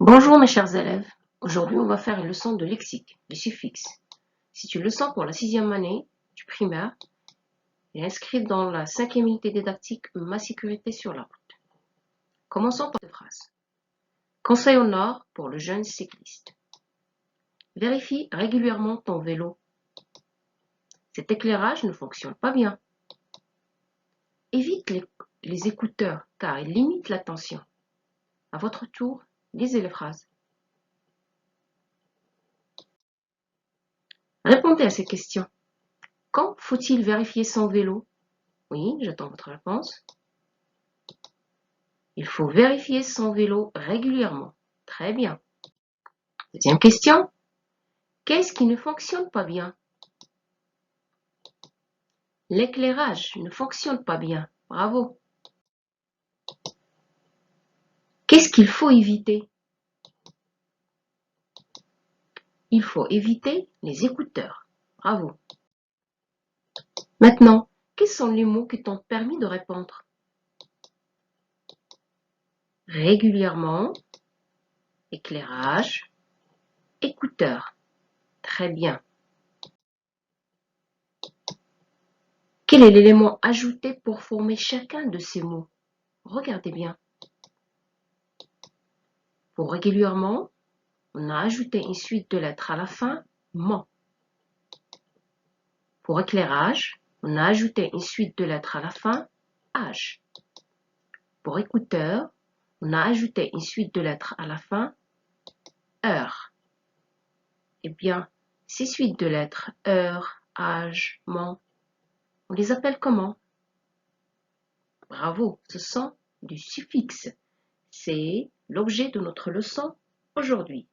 Bonjour mes chers élèves, aujourd'hui on va faire une leçon de lexique, les suffixes. C'est une leçon pour la 6e année du primaire et inscrite dans la 5e unité didactique Ma sécurité sur la route. Commençons par cette phrase. Conseil au nord pour le jeune cycliste. Vérifie régulièrement ton vélo. Cet éclairage ne fonctionne pas bien. Évite les écouteurs car ils limitent l'attention. À votre tour, lisez les phrases. Répondez à ces questions. Quand faut-il vérifier son vélo? Oui, j'attends votre réponse. Il faut vérifier son vélo régulièrement. Très bien. Deuxième question. Qu'est-ce qui ne fonctionne pas bien? L'éclairage ne fonctionne pas bien. Bravo. Qu'est-ce qu'il faut éviter? Il faut éviter les écouteurs. Bravo. Maintenant, quels sont les mots qui t'ont permis de répondre? Régulièrement, éclairage, écouteur. Très bien. Quel est l'élément ajouté pour former chacun de ces mots? Regardez bien. Pour régulièrement, on a ajouté une suite de lettres à la fin, ment. Pour éclairage, on a ajouté une suite de lettres à la fin, âge. Pour écouteur, on a ajouté une suite de lettres à la fin, heure. Eh bien, ces suites de lettres, heure, âge, ment, on les appelle comment? Bravo, ce sont des suffixes. C'est l'objet de notre leçon aujourd'hui.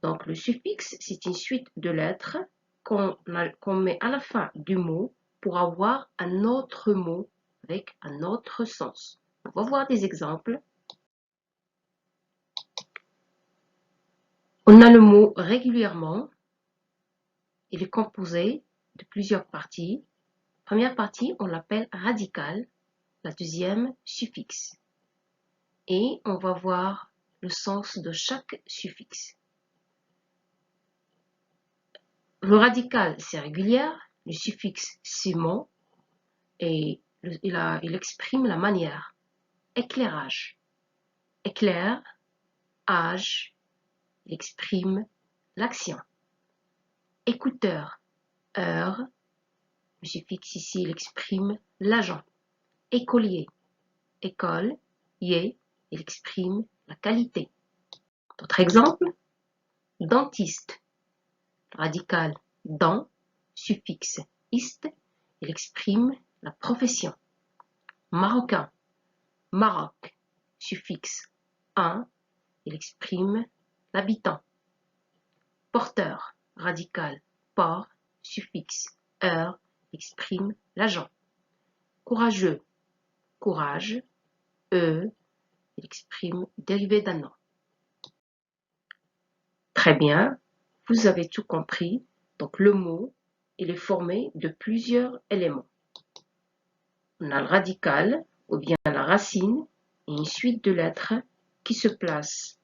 Donc, le suffixe, c'est une suite de lettres qu'on met à la fin du mot pour avoir un autre mot avec un autre sens. On va voir des exemples. On a le mot régulièrement. Il est composé de plusieurs parties. Première partie, on l'appelle radical. La deuxième, suffixe. Et on va voir le sens de chaque suffixe. Le radical, c'est régulière. Le suffixe, c'est ment. Et il exprime la manière. Éclairage. Éclair, âge, il exprime l'action. Écouteur, heure, le suffixe ici, il exprime l'agent. Écolier, école, il exprime la qualité. D'autres exemples, dentiste, radical, dent, suffixe, iste, il exprime la profession. Marocain, Maroc, suffixe, un, il exprime l'habitant. Porteur, radical, port, suffixe, heure, exprime l'agent. Courageux, courage, il exprime dérivé d'un nom. Très bien, vous avez tout compris. Donc le mot, il est formé de plusieurs éléments. On a le radical, ou bien la racine, et une suite de lettres qui se placent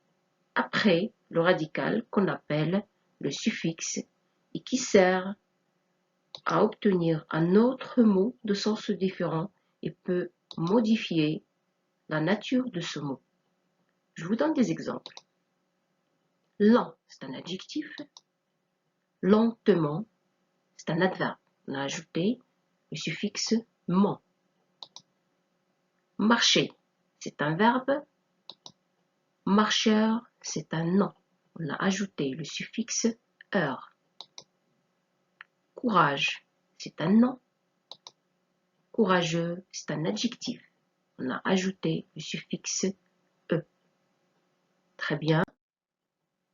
après le radical qu'on appelle le suffixe et qui sert à obtenir un autre mot de sens différent et peut modifier la nature de ce mot. Je vous donne des exemples. Lent, c'est un adjectif. Lentement, c'est un adverbe. On a ajouté le suffixe ment. Marcher, c'est un verbe. Marcheur, c'est un nom. On a ajouté le suffixe heure. Courage, c'est un nom. Courageux, c'est un adjectif. On a ajouté le suffixe e. Très bien.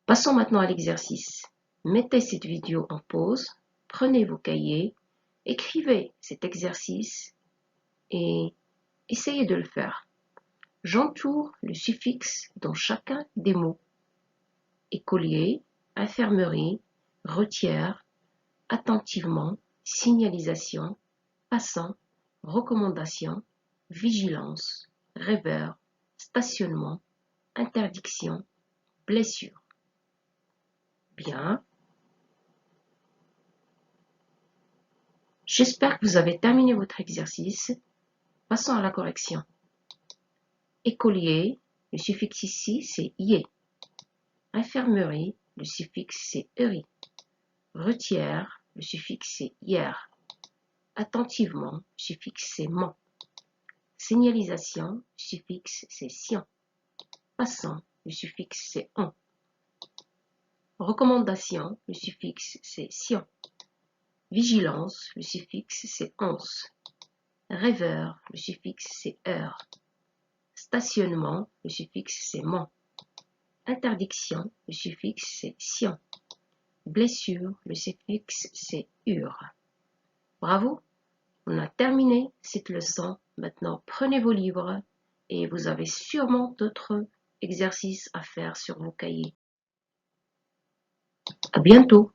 Passons maintenant à l'exercice. Mettez cette vidéo en pause, prenez vos cahiers, écrivez cet exercice et essayez de le faire. J'entoure le suffixe dans chacun des mots. Écolier, infirmerie, retière, attentivement, signalisation, passant, recommandation, vigilance, rêveur, stationnement, interdiction, blessure. Bien. J'espère que vous avez terminé votre exercice. Passons à la correction. Écolier, le suffixe ici c'est ier. Infirmerie, le suffixe c'est eri. Retière, le suffixe c'est hier. Attentivement, le suffixe c'est ment. Signalisation, le suffixe c'est sion. Passant, le suffixe c'est on. Recommandation, le suffixe c'est sion. Vigilance, le suffixe c'est once. Rêveur, le suffixe c'est heure. Stationnement, le suffixe c'est ment. Interdiction, le suffixe c'est sion. Blessure, le suffixe c'est ur. Bravo, on a terminé cette leçon. Maintenant, prenez vos livres et vous avez sûrement d'autres exercices à faire sur vos cahiers. À bientôt.